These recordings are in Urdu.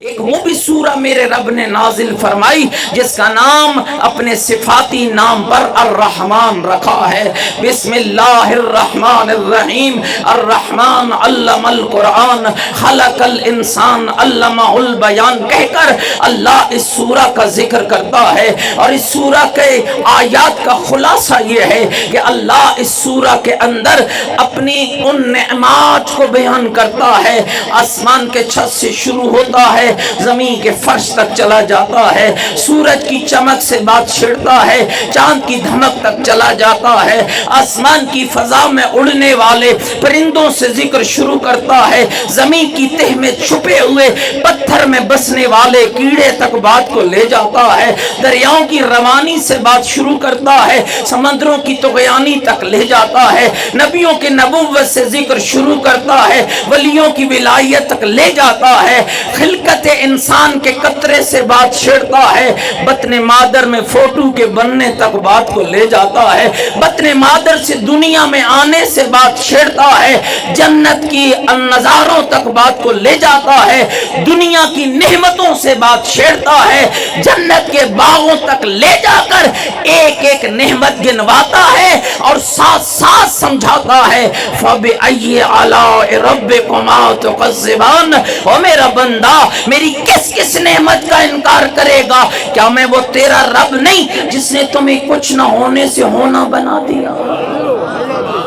ایک وہ بھی سورہ میرے رب نے نازل فرمائی جس کا نام اپنے صفاتی نام پر الرحمن رکھا ہے۔ بسم اللہ الرحمن الرحیم۔ الرحمن علم القرآن خلق الانسان علمہ البیان کہہ کر اللہ اس سورہ کا ذکر کرتا ہے، اور اس سورہ کے آیات کا خلاصہ یہ ہے کہ اللہ اس سورہ کے اندر اپنی ان نعمات کو بیان کرتا ہے۔ آسمان کے چھت سے شروع ہوتا ہے، زمین کے فرش تک چلا جاتا ہے، سورج کی چمک سے بات چھڑتا ہے، چاند کی دھمک تک چلا جاتا ہے، آسمان کی فضا میں اڑنے والے پرندوں سے ذکر شروع کرتا ہے، زمین کی تہ میں چھپے ہوئے پتھر میں بسنے والے کیڑے تک بات کو لے جاتا ہے، دریاؤں کی روانی سے بات شروع کرتا ہے، سمندروں کی طغیانی تک لے جاتا ہے، نبیوں کے نبوت سے ذکر شروع کرتا ہے، ولیوں کی ولایت تک لے جاتا ہے، خلقت انسان کے قطرے سے بات چھڑتا ہے، بطن مادر میں فوٹو کے بننے تک بات کو لے جاتا ہے، بطن مادر سے دنیا میں آنے سے بات چھڑتا ہے، جنت کی نظاروں تک بات کو لے جاتا ہے، دنیا کی نعمتوں سے بات چھڑتا ہے، جنت کے باغوں تک لے جا کر ایک ایک نعمت گنواتا ہے اور ساتھ ساتھ سمجھاتا ہے۔ فَبِأَيِّ آلَاءِ رَبِّكُمَا تُكَذِّبَانِ، او میرا بندہ میری کس کس نعمت کا انکار کرے گا؟ کیا میں وہ تیرا رب نہیں جس نے تمہیں کچھ نہ ہونے سے ہونا بنا دیا؟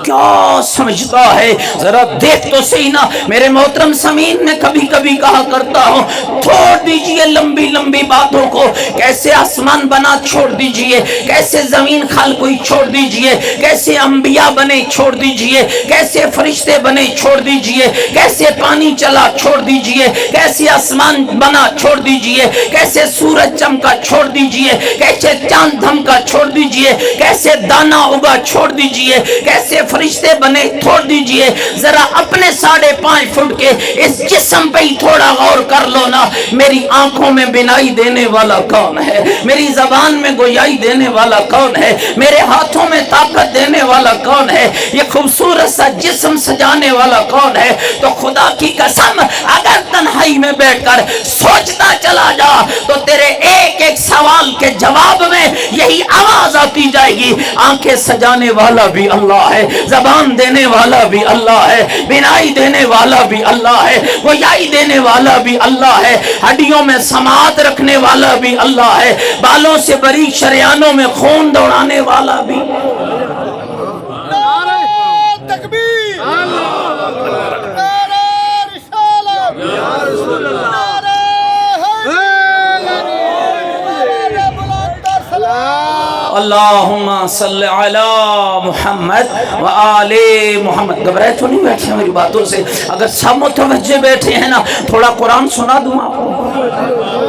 کیا سمجھتا ہے؟ ذرا دیکھ تو صحیح نا۔ میرے محترم سامعین، میں کبھی کبھی کہا کرتا ہوں چھوڑ دیجئے لمبی لمبی باتوں کو، کیسے آسمان بنا چھوڑ دیجئے، کیسے زمین خلق ہوئی چھوڑ دیجئے، کیسے انبیاء بنے چھوڑ دیجئے، کیسے فرشتے بنے چھوڑ دیجئے، کیسے پانی چلا چھوڑ دیجئے، کیسے آسمان بنا چھوڑ دیجئے، کیسے سورج چمکا چھوڑ دیجئے، کیسے چاند دھمکا چھوڑ دیجئے، کیسے دانا اگا چھوڑ دیجئے، کیسے فرشتے بنے چھوڑ دیجئے۔ ذرا اپنے 5.5 فٹ کے اس جسم پہ ہی تھوڑا غور کر لو نا۔ میری آنکھوں میں بینائی دینے والا کون ہے؟ میری زبان میں گویائی دینے والا کون ہے؟ میرے ہاتھوں میں طاقت دینے والا کون ہے؟ یہ خوبصورت سا جسم سجانے والا کون ہے؟ تو خدا کی قسم اگر تنہائی میں بیٹھ کر سوچتا چلا جا تو تیرے ایک ایک سوال کے جواب میں یہی آواز آتی جائے گی، آنکھیں سجانے والا بھی اللہ ہے، زبان دینے والا بھی اللہ ہے، بینائی دینے والا بھی اللہ ہے، گویائی دینے والا بھی اللہ ہے، ہڈیوں میں سماعت رکھنے والا بھی اللہ ہے، بالوں سے باریک شریانوں میں خون دوڑانے والا بھی۔ اللہم صلی علی محمد و آل محمد۔ گھبرائے تو نہیں بیٹھے میری باتوں سے؟ اگر سب متوجہ بیٹھے ہیں نا، تھوڑا قرآن سنا دوں آپ کو۔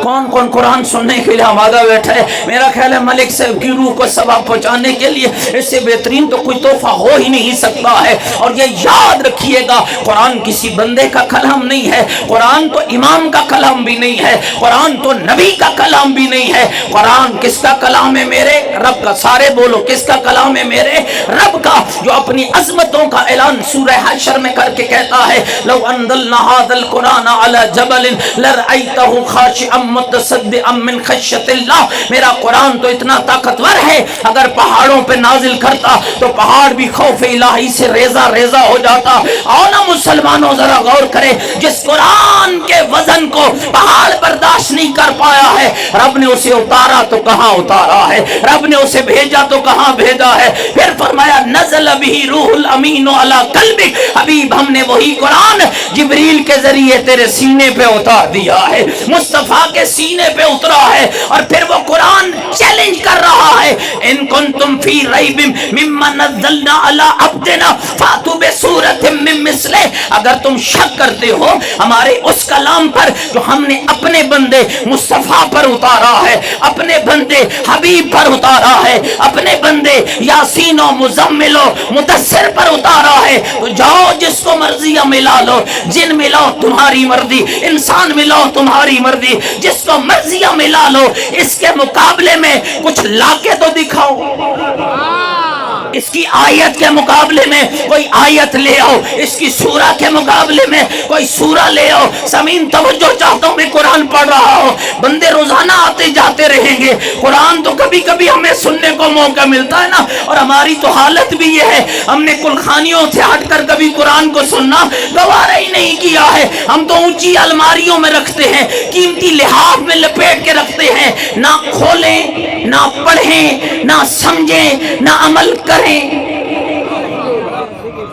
کون کون قرآن سننے کے لیے آمادہ بیٹھا ہے؟ میرا خیال ہے ملک صاحب کی روح کو ثواب پہنچانے کے لیے اس سے بہترین تو کوئی تحفہ ہو ہی نہیں سکتا ہے۔ اور یہ یاد رکھیے گا، قرآن کسی بندے کا کلام نہیں ہے، قرآن تو امام کا کلام بھی نہیں ہے، قرآن تو نبی کا کلام بھی نہیں ہے۔ قرآن کس کا کلام ہے؟ میرے رب کا۔ سارے بولو، کس کا کلام ہے؟ میرے رب کا، جو اپنی عظمتوں کا اعلان سورہ حشر میں کر کے کہتا ہے لو انزلنا هذا القرآن على جبل لرأيته خاشعا متصدعا من خشیۃ اللہ۔ میرا قرآن تو اتنا طاقتور ہے، اگر پہاڑوں پہ نازل کرتا تو پہاڑ بھی خوف الہی سے ریزہ ریزہ ہو جاتا۔ اور نا مسلمانوں ذرا غور کریں، جس قرآن کے وزن کو پہاڑ برداشت نہیں کر پایا ہے، رب نے اسے اتارا تو کہاں اتارا ہے، رب نے اسے بھیجا تو کہاں بھیجا ہے۔ پھر فرمایا نزل بہ روح الامین علی قلبک، حبیب ہم نے وہی قرآن جبریل کے ذریعے تیرے سینے پہ اتار دیا ہے، مصطفیٰ کے سینے پہ اترا ہے۔ اور پھر وہ قرآن چیلنج کر رہا ہے ان کنتم فی ریب مما نزلنا علی عبدنا فاتوا بسورۃ من مثلہ، اگر تم شک کرتے ہو ہمارے اس کلام پر جو ہم نے اپنے بندے مصطفیٰ پر اتارا ہے، اپنے بندے حبیب پر اتارا ہے، اپنے بندے یاسین و مزمل و مدثر پر اتارا ہے، تو جاؤ جس کو مرضی ملا لو، جن ملاؤ تمہاری مرضی، انسان ملاؤ تمہاری مرضی، جس کو مرضی ملا لو، اس کے مقابلے میں کچھ لا کے تو دکھاؤ۔ اس کی آیت کے مقابلے میں کوئی آیت لے آؤ، اس کی سورہ کے مقابلے میں کوئی سورہ لے آؤ۔ سامعین توجہ چاہتا ہوں، میں قرآن پڑھ رہا ہوں، بندے روزانہ آتے جاتے رہیں گے، قرآن تو کبھی کبھی ہمیں سننے کو موقع ملتا ہے نا، اور ہماری تو حالت بھی یہ ہے، ہم نے کلخانیوں سے ہٹ کر کبھی قرآن کو سننا گوارا ہی نہیں کیا ہے۔ ہم تو اونچی الماریوں میں رکھتے ہیں، قیمتی لحاف میں لپیٹ کے رکھتے ہیں، نہ کھولیں، نہ پڑھیں، نہ سمجھیں، نہ عمل کریں۔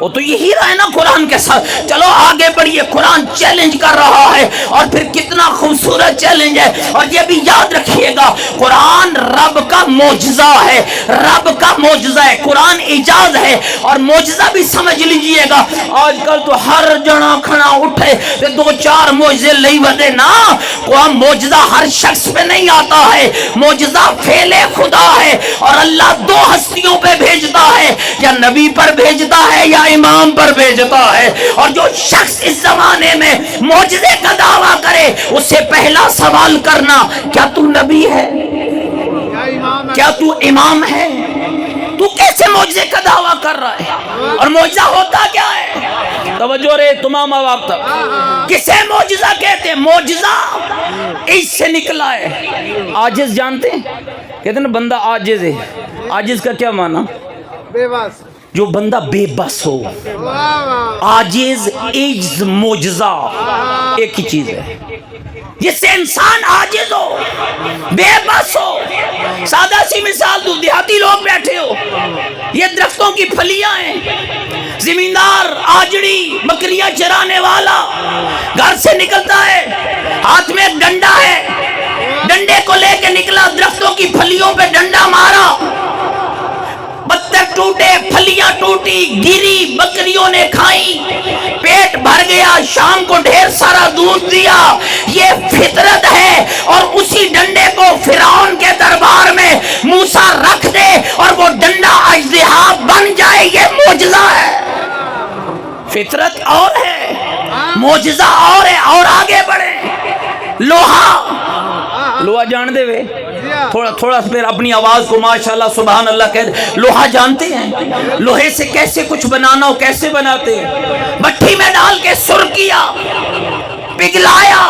وہ تو یہی رہا ہے نا قرآن کے ساتھ۔ چلو آگے بڑھیے، قرآن چیلنج کر رہا ہے، اور پھر کتنا خوبصورت چیلنج ہے۔ اور یہ بھی یاد رکھیے گا، قرآن رب کا معجزہ ہے، رب کا معجزہ ہے، قرآن اعجاز ہے۔ اور معجزہ بھی سمجھ لیجئے گا، آج کل تو ہر جنا کھنا اٹھے کہ دو چار معجزے لئی ودے نا، قرآن معجزہ ہر شخص پہ نہیں آتا ہے، معجزہ فعل خدا ہے، اور اللہ دو ہستیوں پہ بھیجتا ہے، یا نبی پر بھیجتا ہے یا امام پر بھیجتا ہے۔ اور جو شخص اس زمانے میں معجزے کا دعویٰ کرے، اس سے پہلا سوال کرنا، کیا تو نبی ہے؟ کیا تو امام ہے؟ تو کیسے معجزے کا دعویٰ کر رہا ہے؟ اور معجزہ ہوتا کیا ہے؟ توجہ رہے تمام آپ تک، کسے معجزہ کہتے ہیں؟ معجزہ اس سے نکلا ہے۔ عاجز جانتے ہیں؟ کہتے ہیں نا بندہ عاجز ہے، عاجز کا کیا معنی؟ بے بس، جو بندہ بے بس ہو۔ عاجز، عجز، معجزہ ایک ہی چیز ہے۔ جس سے انسان عاجز ہو، بے بس ہو۔ سادہ سی مثال دو، دیہاتی لوگ بیٹھے ہو، یہ درختوں کی پھلیاں ہیں، زمیندار آجڑی بکریاں چرانے والا گھر سے نکلتا ہے، ہاتھ میں ایک ڈنڈا ہے، ڈنڈے کو لے کے نکلا، درختوں کی پھلیوں پہ ڈنڈا مارا، پتر ٹوٹے، پھلیاں ٹوٹی، گری، بکریوں نے کھائی، پیٹ بھر گیا، شام کو ڈھیر سارا دودھ دیا۔ یہ فطرت ہے۔ اور اسی ڈنڈے کو فرعون کے دربار میں موسیٰ رکھ دے اور وہ ڈنڈا اژدہا بن جائے، یہ معجزہ ہے۔ فطرت اور ہے، معجزہ اور ہے۔ اور آگے بڑھیں، لوہا جان دے وے، تھوڑا پھر اپنی آواز کو ماشاءاللہ سبحان اللہ کہہ دے۔ لوہا جانتے ہیں؟ لوہے سے کیسے کچھ بنانا ہو کیسے بناتے ہیں؟ بٹھی میں ڈال کے سر کیا، پگھلایا،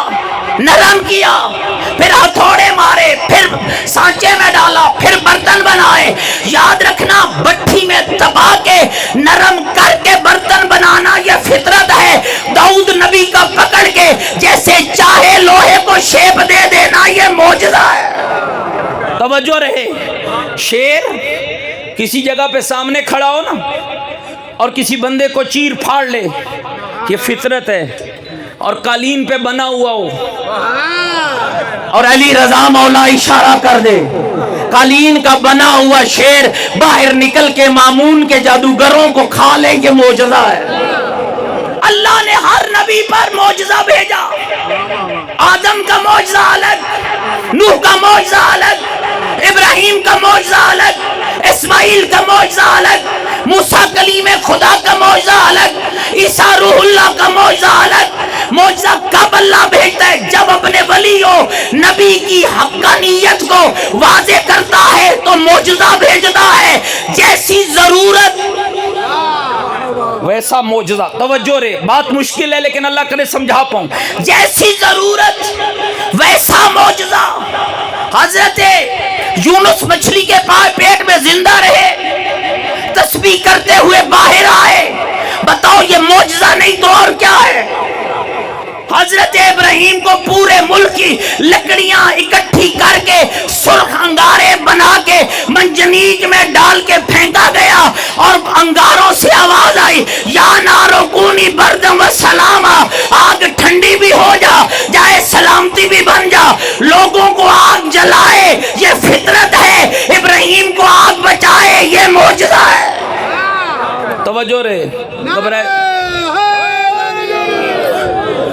نرم کیا، پھر ہتھوڑے مارے، پھر سانچے میں ڈالا، پھر برتن بنائے۔ یاد رکھنا، بٹھی میں دبا کے نرم کر کے برتن بنانا یہ فطرت ہے۔ داؤد نبی کا پکڑ کے جیسے چاہے لوہے کو شیپ دے دینا یہ معجزہ ہے۔ توجہ رہے، شیر کسی جگہ پہ سامنے کھڑا ہو نا اور کسی بندے کو چیر پھاڑ لے، یہ فطرت ہے۔ اور قالین پہ بنا ہوا ہو اور علی رضا مولا اشارہ کر دے، قالین کا بنا ہوا شیر باہر نکل کے مامون کے جادوگروں کو کھا لے، یہ معجزہ ہے۔ اللہ نے ہر نبی پر معجزہ بھیجا۔ آدم کا معجزہ الگ، نوح کا معجزہ الگ، ابراہیم کا معجزہ الگ، اسماعیل کا معجزہ الگ، موسیٰ کلیم خدا کا معجزہ الگ، عیسیٰ روح اللہ کا معجزہ الگ۔ معجزہ کب اللہ بھیجتا ہے؟ جب اپنے ولی ہو نبی کی حقانیت کو واضح کرتا ہے تو معجزہ بھیجتا ہے۔ جیسی ضرورت ویسا معجزہ۔ توجہ رہے، بات مشکل ہے لیکن اللہ کرے سمجھا پاؤں۔ جیسی ضرورت ویسا معجزہ۔ حضرت یونس مچھلی کے پیٹ میں زندہ رہے، تسبیح کرتے ہوئے باہر آئے، بتاؤ یہ معجزہ نہیں تو اور کیا ہے؟ حضرت ابراہیم کو پورے ملک کی لکڑیاں اکٹھی کر کے سرخ انگارے بنا کے منجنیق میں ڈال کے پھینکا گیا، اور انگاروں سے آواز آئی، یا نارو کونی بردم و سلاما، آگ ٹھنڈی بھی ہو جائے سلامتی بھی بن جا۔ لوگوں کو آگ جلائے یہ فطرت ہے، ابراہیم کو آگ بچائے یہ معجزہ ہے۔ توجہ رہے،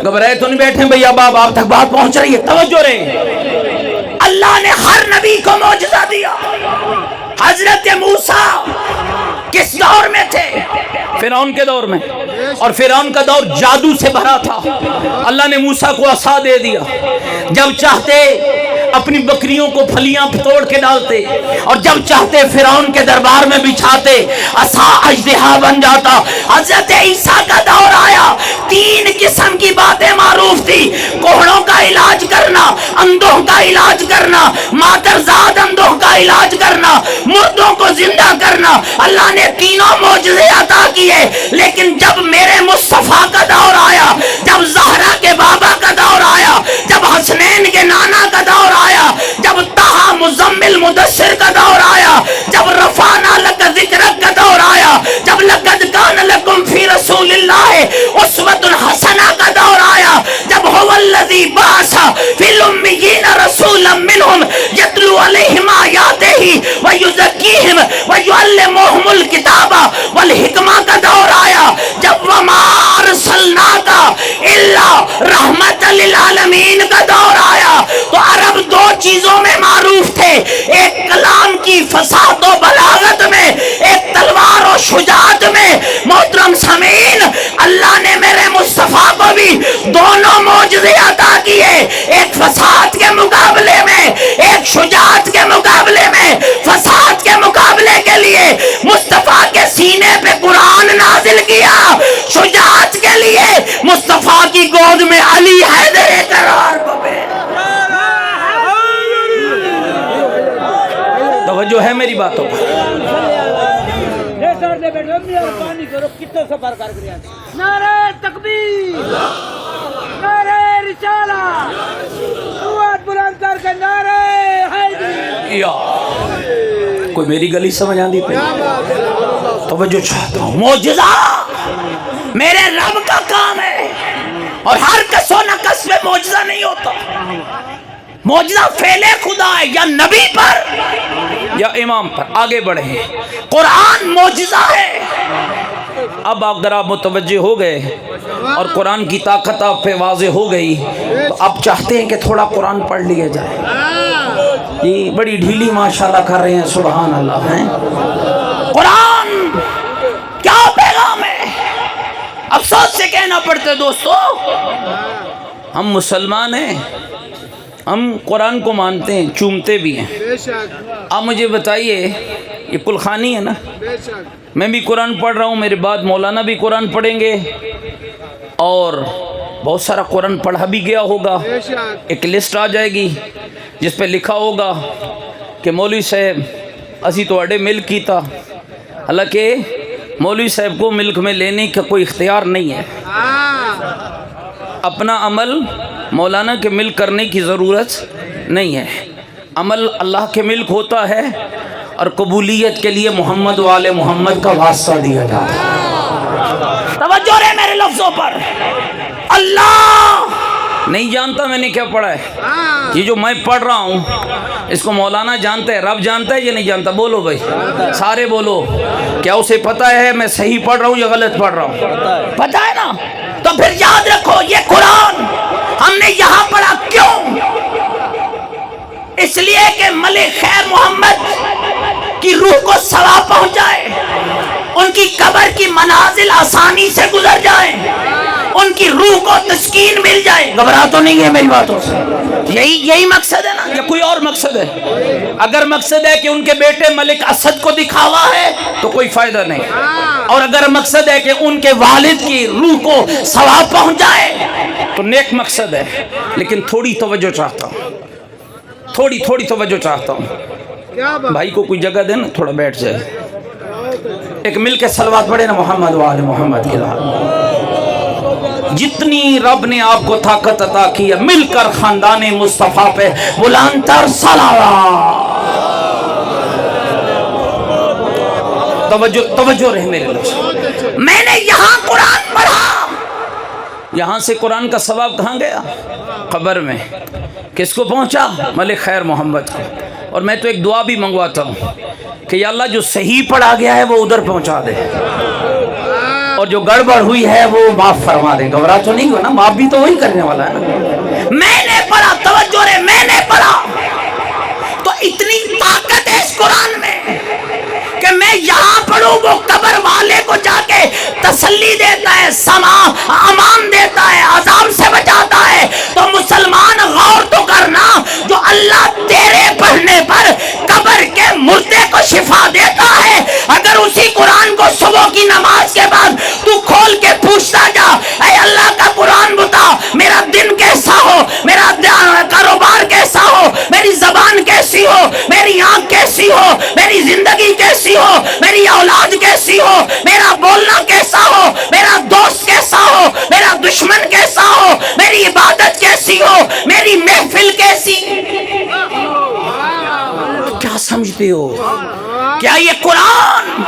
گھبرائے تو نہیں بیٹھے بھئی، اب آپ تک بات پہنچ رہی ہے۔ توجہ رہے، اللہ نے ہر نبی کو معجزہ دیا۔ حضرت موسیٰ کس دور میں تھے؟ فرعون کے دور میں، اور فرعون کا دور جادو سے بھرا تھا۔ اللہ نے موسیٰ کو عصا دے دیا، جب چاہتے اپنی بکریوں کو پھلیاں توڑ کے ڈالتے اور جب چاہتے فرعون کے دربار میں بچھاتے، عصا اژدہا بن جاتا۔ حضرت عیسیٰ کا دور آیا، 3 قسم کی باتیں معروف تھی، کوہڑوں کا علاج کرنا، اندھوں کا علاج کرنا، مادرزاد اندھوں کا علاج کرنا، مردوں کو زندہ کرنا۔ اللہ نے تینوں معجزے عطا کیے، لیکن جب میرے مصطفیٰ کا دور آیا، جب زہرا کے بابا کا دور آیا، جب حسنین کے نانا کا دور آیا، جب طہ مزمل مدثر کا دور آیا، جب رفعنا لک ذکرک کا دور آیا، جب لقد کان لکم فی رسول اللہ اسوۃ حسنہ کا دور آیا، جب هو الذی بعث فی الامیین رسولا منہم یتلو علیہم آیاتہ ویزکیہم ویعلمہم الکتاب والحکمہ کا دور آیا، جب وما ارسلناک الا رحمت للعالمین کا دور آیا، تو عرب 2 چیزوں میں معروف تھے، ایک کلام کی فصاحت و بلاغت میں، ایک تلوار و شجاعت میں۔ محترم سامعین، اللہ نے میرے مصطفیٰ کو بھی دونوں معجزے عطا کیے، ایک فصاحت کے مقابلے میں، ایک شجاعت کے مقابلے میں۔ فصاحت کے مقابلے کے لیے مصطفیٰ کے سینے پہ قرآن نازل کیا، شجاعت کے لیے مصطفیٰ کی گود میں علی حیدر کرار کو توجہ ہے میری باتوں پر؟ نعرہ تکبیر، نعرہ رسالہ، دعوت بلند کر کے نعرہ حیدری۔ یا کوئی میری گلی سمجھ آندی پہ؟ توجہ چاہتا ہوں، معجزہ میرے رب کا کام ہے، اور ہر کس و نقص میں معجزہ نہیں ہوتا۔ معجزہ فعل خدا ہے، یا نبی پر یا امام پر۔ آگے بڑھیں، قرآن معجزہ ہے۔ اب اگر آپ متوجہ ہو گئے اور قرآن کی طاقت آپ پہ واضح ہو گئی، تو اب چاہتے ہیں کہ تھوڑا قرآن پڑھ لیا جائے۔ یہ بڑی ڈھیلی ماشاءاللہ کر رہے ہیں، سبحان اللہ ہیں۔ قرآن کیا پیغام ہے؟ افسوس سے کہنا پڑتا ہے دوستو، ہم مسلمان ہیں، ہم قرآن کو مانتے ہیں، چومتے بھی ہیں۔ آپ مجھے بتائیے، یہ کلخانی ہے نا، میں بھی قرآن پڑھ رہا ہوں، میرے بعد مولانا بھی قرآن پڑھیں گے، اور بہت سارا قرآن پڑھا بھی گیا ہوگا۔ ایک لسٹ آ جائے گی جس پہ لکھا ہوگا کہ مولوی صاحب اسی تو اڈے ملک کی تھا، حالانکہ مولوی صاحب کو ملک میں لینے کا کوئی اختیار نہیں ہے۔ اپنا عمل مولانا کے ملک کرنے کی ضرورت نہیں ہے، عمل اللہ کے ملک ہوتا ہے، اور قبولیت کے لیے محمد و آل محمد کا واسطہ دیا جاتا ہے۔ توجہ رہے میرے لفظوں پر۔ اللہ نہیں جانتا میں نے کیا پڑھا ہے، یہ جو میں پڑھ رہا ہوں اس کو مولانا جانتا ہے، رب جانتا ہے یا نہیں جانتا؟ بولو بھائی، سارے بولو، کیا اسے پتہ ہے میں صحیح پڑھ رہا ہوں یا غلط پڑھ رہا ہوں؟ پتہ ہے نا؟ تو پھر یاد رکھو، یہ قرآن ہم نے یہاں پڑھا کیوں؟ اس لیے کہ ملک خیر محمد کی روح کو ثواب پہنچ جائے، ان کی قبر کی منازل آسانی سے گزر جائیں، ان کی روح کو تسکین مل جائے۔ گھبرا تو نہیں ہے میری باتوں سے؟ یہی مقصد ہے نا، یا کوئی اور مقصد ہے؟ اگر مقصد ہے کہ ان کے بیٹے ملک اسد کو دکھاوا ہے تو کوئی فائدہ نہیں، اور اگر مقصد ہے کہ ان کے والد کی روح کو ثواب پہنچ جائے تو نیک مقصد ہے۔ لیکن تھوڑی توجہ چاہتا ہوں، تھوڑی توجہ چاہتا ہوں۔ بھائی کو کوئی جگہ دے نا، تھوڑا بیٹھ جائے، ایک مل کے صلوات پڑھے نا محمد و آل محمد کے لئے۔ جتنی رب نے آپ کو طاقت عطا کی ہے، مل کر خاندان مصطفیٰ پہ بلند تر صلوات۔ توجہ رہے میرے لوگ، میں نے یہاں قرآن پڑھا، یہاں سے قرآن کا ثواب کہاں گیا؟ قبر میں۔ کس کو پہنچا؟ ملک خیر محمد کو۔ اور میں تو ایک دعا بھی منگواتا ہوں کہ یا اللہ جو صحیح پڑھا گیا ہے وہ ادھر پہنچا دے، اور جو گڑبڑ ہوئی ہے وہ معاف فرما دے۔ گھبرا تو نہیں ہو نا؟ معاف بھی تو وہی کرنے والا ہے نا۔ میں نے پڑھا، توجہ رہے، میں نے پڑھا تو اتنی طاقت ہے اس قرآن میں کہ میں یہاں پڑھوں، وہ قبر والے کو جا کے تسلی دیتا ہے، امان دیتا ہے، عذاب سے بچاتا ہے۔ تو مسلمان غور تو کرنا، جو اللہ کی نماز کے بعد تو کھول کے پوچھتا جا، اے اللہ کا قرآن بتا میرا دن کیسا ہو، میرا کاروبار کیسا ہو، میری زبان کیسی ہو، میری آنکھ کیسی ہو، میری زندگی کیسی ہو، میری اولاد کیسی ہو، میرا بولنا کیسا ہو، میرا دوست کیسا ہو، میرا دشمن کیسا ہو، میری عبادت کیسی ہو، میری محفل کیسی۔ کیا سمجھتے ہو؟ کیا یہ قرآن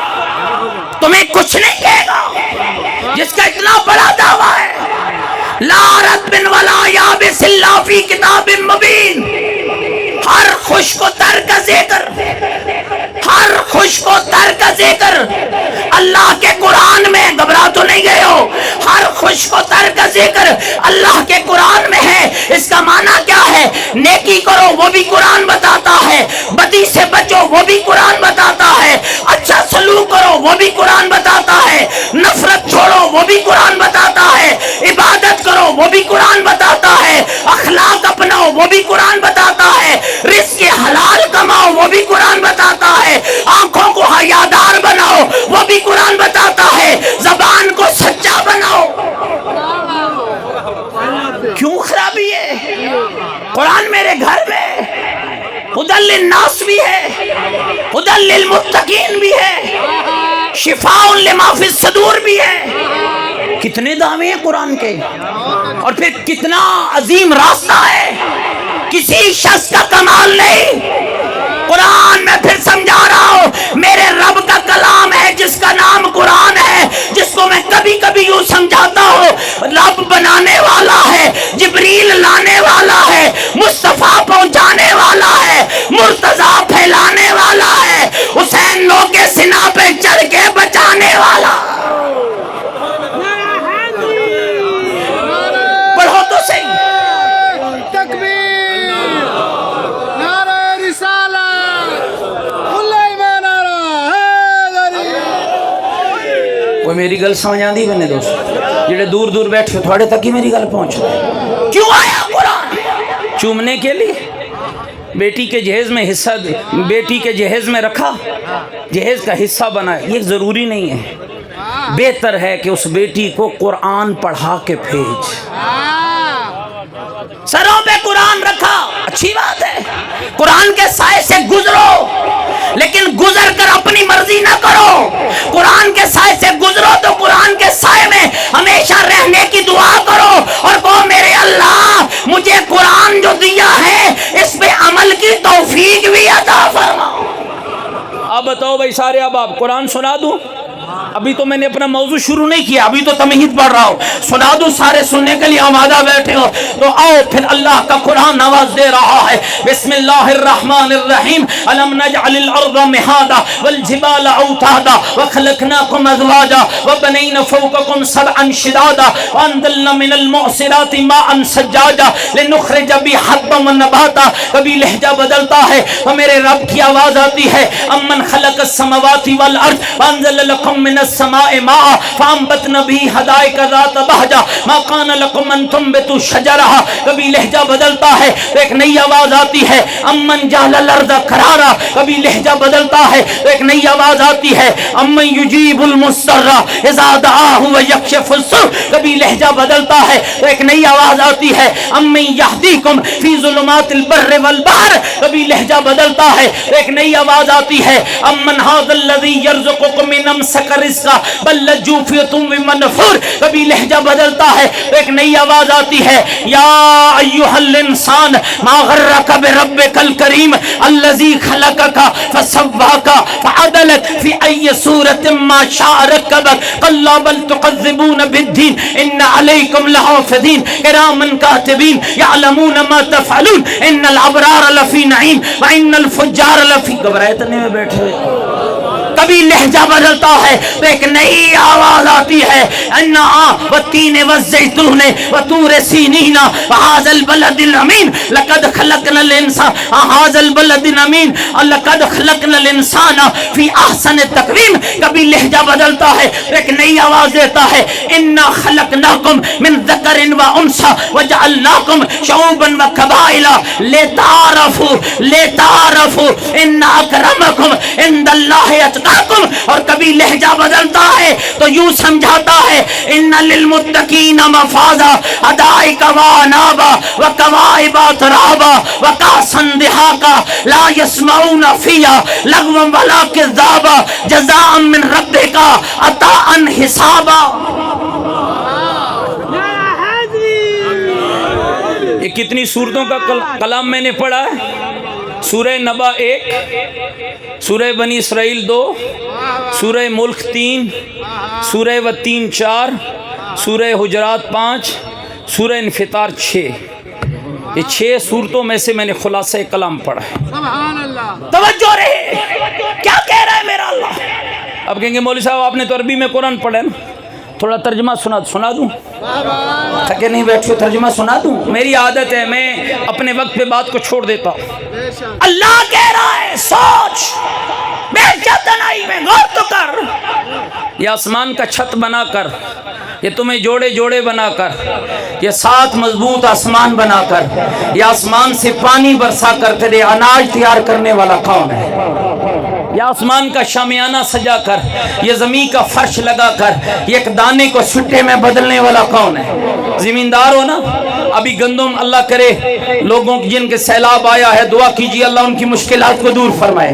تمہیں کچھ نہیں کہے گا جس کا اتنا بڑا دعویٰ ہے؟ لا رطب ولا یابس الا فی کتاب مبین۔ ہر خشک و تر کا ذکر، ہر خشک و تر کا ذکر اللہ کے قرآن میں، گھبرا تو نہیں گئے ہو، ہر خشک و تر کا ذکر اللہ کے قرآن میں ہے۔ اس کا معنی کیا ہے؟ نیکی کرو وہ بھی قرآن بتاتا ہے، بدی سے بچو وہ بھی قرآن بتاتا ہے، اچھا سلوک کرو وہ بھی قرآن بتاتا ہے، نفرت چھوڑو وہ بھی قرآن بتاتا ہے، عبادت کرو وہ بھی قرآن بتاتا ہے، اخلاق اپناؤ وہ بھی قرآن بتاتا ہے، رزق حلال کماؤ وہ بھی قرآن بتاتا ہے، آنکھوں کو حیادار بناؤ وہ بھی قرآن بتاتا ہے، زبان کو سچا بناؤ۔ کیوں خرابی ہے؟ قرآن میرے گھر میں ہدی للناس بھی ہے، ہدی للمتقین بھی ہے، شفاء لما فی الصدور بھی ہے۔ کتنے دعوے ہیں قرآن کے، اور پھر کتنا عظیم راستہ ہے، کسی شخص کا کمال نہیں۔ قرآن میں پھر سمجھا رہا ہوں، میرے رب کا کلام ہے جس کا نام قرآن ہے، جس کو میں کبھی کبھی یوں سمجھاتا ہوں رب بنانے والا ہے، جبریل لانے والا ہے، مصطفیٰ پہنچانے والا ہے، مرتضیٰ پھیلانے والا ہے، حسین لوگ کے سینہ پہ چڑھ کے بچانے والا۔ پڑھو تو صحیح۔ کوئی میری گل سمجھ آندی میں نے دوست جڑے دور دور بیٹھے تھوڑے تک ہی میری گل پہنچ رہے؟ کیوں آیا قرآن؟ چومنے کے لیے؟ بیٹی کے جہیز میں حصہ، بیٹی کے جہیز میں رکھا، جہیز کا حصہ بنا، یہ ضروری نہیں ہے۔ بہتر ہے کہ اس بیٹی کو قرآن پڑھا کے بھیج۔ سروں پہ قرآن رکھا، اچھی بات ہے، قرآن کے سائے سے گزرو، لیکن گزر کر اپنی مرضی نہ کرو۔ قرآن کے سائے سے گزرو تو قرآن کے سائے میں ہمیشہ رہنے کی دعا کرو، اور کہو میرے اللہ مجھے قرآن جو دیا ہے اس پہ عمل کی توفیق بھی عطا فرماؤ۔ اب بتاؤ بھائی سارے، اب آپ قرآن سنا دوں؟ ابھی تو میں نے اپنا موضوع شروع نہیں کیا، ابھی تو تمہید پڑھ رہا ہوں، سنا دوں؟ سارے سننے کے لیے آمادہ بیٹھے ہو تو آؤ پھر اللہ کا قرآن آواز دے رہا ہے۔ بسم اللہ الرحمن الرحیم۔ الم نجعل الارض مہادا والجبال اوتادا وخلقناکم ازواجا وبنینا فوقکم سبعا شدادا وانزلنا من المعصرات ماء ثجاجا لنخرج به حبا ونباتا۔ کبھی لہجہ بدلتا ہے تو میرے رب کی آواز آتی ہے، امن خلق السماوات والارض وانزل لکم من السماء ماء فانبتنا به حدائق ذات بہجہ ما کان لکم ان تنبتوا شجرہا۔ کبھی لہجہ بدلتا ہے تو ایک نئی آواز آتی ہے، امن جعل الارض قرارا۔ کبھی لہجہ بدلتا ہے تو ایک نئی آواز آتی ہے، امن یجیب المضطر اذا دعاہ ویکشف السوء۔ کبھی لہجہ بدلتا ہے تو ایک نئی آواز آتی ہے، امن یہدیکم فی ظلمات البر والبحر۔ کبھی لہجہ بدلتا ہے تو ایک نئی آواز آتی ہے، امن ھذا الذی یرزقکم من امسک رزقا بل لجوا فی عتو منفور۔ کبھی لہجہ بدلتا ہے تو ایک نئی آواز آتی ہے، یا ایھا الانسان ما غرک بربک الکریم الذی خلقک فسواک فعدلک فی ای صورۃ ما شاء رکبک کلا بل تکذبون بالدین ان علیکم لحافظین کراما کاتبین یعلمون ما تفعلون ان الابرار لفی نعیم وان الفجار لفی۔ گھبرائے تنے میں بیٹھے ہوئے۔ کبھی لہجہ بدلتا ہے تو ایک نئی آواز آتی ہے، انا والتین والزیتون وطور سینین وہذا البلد الامین لقد خلقنا الانسان هذا البلد الامین لقد خلقنا الانسان فی احسن تقویم. کبھی لہجہ بدلتا ہے ایک نئی آواز دیتا ہے انا خلقناکم من ذکر و انثی وجعلناکم شعوبا وقبائل لتعارفوا ان اکرمکم عند اللہ اتقاکم. اور کبھی لہجہ بدلتا ہے تو یوں سمجھاتا ہے ان للمتقین مفازا حدائق وانابا وکواعب اترابا وکاسا دہاقا لا یسمعون فیہا لغوا ولا کذابا جزاء من ربک عطاء حسابا. یہ کتنی صورتوں کا کلام میں نے پڑھا ہے. سورہ نبا 1، سورہ بنی اسرائیل 2، سورہ ملک 3، سورہ وتین 4، سورہ حجرات 5، سورہ انفطار 6. یہ 6 صورتوں میں سے میں نے خلاصہ کلام پڑھا ہے. توجہ رہے کیا کہہ رہا ہے میرا اللہ. اب کہیں گے مولوی صاحب آپ نے تو عربی میں قرآن پڑھا نا، تھوڑا ترجمہ سنا دوں؟ تھکے نہیں بیٹھے ترجمہ سنا دوں؟ میری عادت ہے میں اپنے وقت پہ بات کو چھوڑ دیتا ہوں. اللہ کہہ رہا ہے سوچ بے چتنائی میں غور تو کر. یہ آسمان کا چھت بنا کر، یہ تمہیں جوڑے جوڑے بنا کر، یہ 7 مضبوط آسمان بنا کر، یہ آسمان سے پانی برسا کر تیرے اناج تیار کرنے والا کون ہے؟ یہ آسمان کا شامیانہ سجا کر، یہ زمین کا فرش لگا کر، یہ ایک دانے کو چھٹے میں بدلنے والا کون ہے؟ زمیندار ہو نا. ابھی گندم اللہ کرے لوگوں جن کے سیلاب آیا ہے دعا کیجیے اللہ ان کی مشکلات کو دور فرمائے.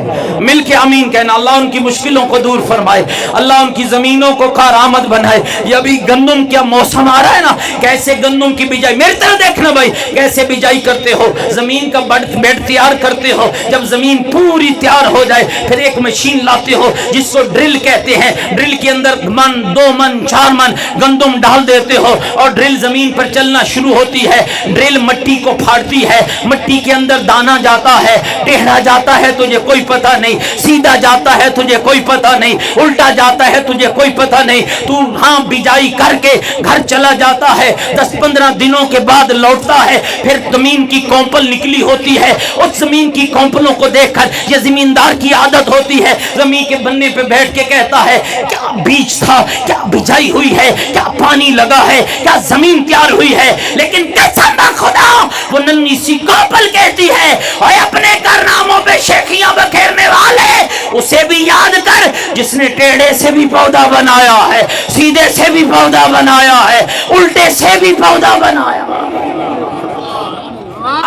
مل کے آمین کہنا. اللہ ان کی مشکلوں کو دور فرمائے، اللہ ان کی زمینوں کو کارآمد بنائے. یہ ابھی گندم کیا موسم آ رہا ہے نا، کیسے گندم کی بجائی میری طرح دیکھنا بھائی کیسے بجائی کرتے ہو، زمین کا بیڈ تیار کرتے ہو. جب زمین پوری تیار ہو جائے پھر ایک مشین لاتے ہو جس کو ڈرل کہتے ہیں. ڈرل کے اندر 1 2 من 4 من گندم ڈال دیتے ہو اور ڈرل زمین پر چلنا شروع ہوتی ہے. ڈرل مٹی کو پھاڑتی ہے، مٹی کے اندر دانا جاتا ہے، ٹیڑھا جاتا ہے تجھے کوئی پتہ نہیں، سیدھا جاتا ہے تجھے کوئی پتہ نہیں، الٹا جاتا ہے تجھے کوئی پتہ نہیں. تو ہاں بجائی کر کے گھر چلا جاتا ہے، 10-15 دنوں کے بعد لوٹتا ہے. پھر زمین کی کونپل نکلی ہوتی ہے. اس زمین کی کونپلوں کو دیکھ کر یہ زمیندار کی عادت ہوتی ہے زمین کے بننے پہ بیٹھ کے کہتا ہے کیا بیج تھا، کیا بجائی ہوئی ہے، کیا پانی لگا ہے، کیا زمین تیار ہوئی ہے. لیکن قسم خدا وہ ننھی سی کونپل کہتی ہے اور اپنے کارناموں پہ شیخیاں بکھیرنے والے اسے بھی یاد کر جس نے ٹیڑھے سے بھی پودا بنایا ہے، سیدھے سے بھی پودا بنایا ہے، الٹے سے بھی پودا بنایا.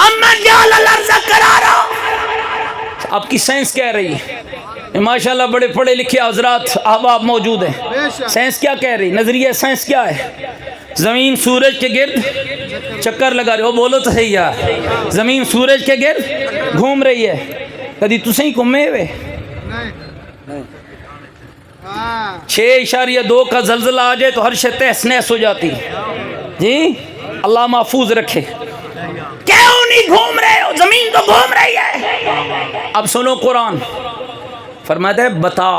امن جعل الارض قرارا. آپ کی سائنس کہہ رہی ہے، ماشاءاللہ بڑے پڑھے لکھے حضرات احباب موجود ہیں. سائنس کیا کہہ رہی؟ نظریہ سائنس کیا ہے؟ زمین سورج کے گرد چکر لگا رہی ہو. بولو تو صحیح یار. زمین سورج کے گرد گھوم رہی ہے. کدی تسیں گھومے ہوئے؟ 6.2 کا زلزلہ آ جائے تو ہر شے تہس نہس ہو جاتی. جی اللہ محفوظ رکھے. کیوں نہیں گھوم رہے ہو؟ زمین تو گھوم رہی ہے. اب سنو قرآن فرماتا ہے بتا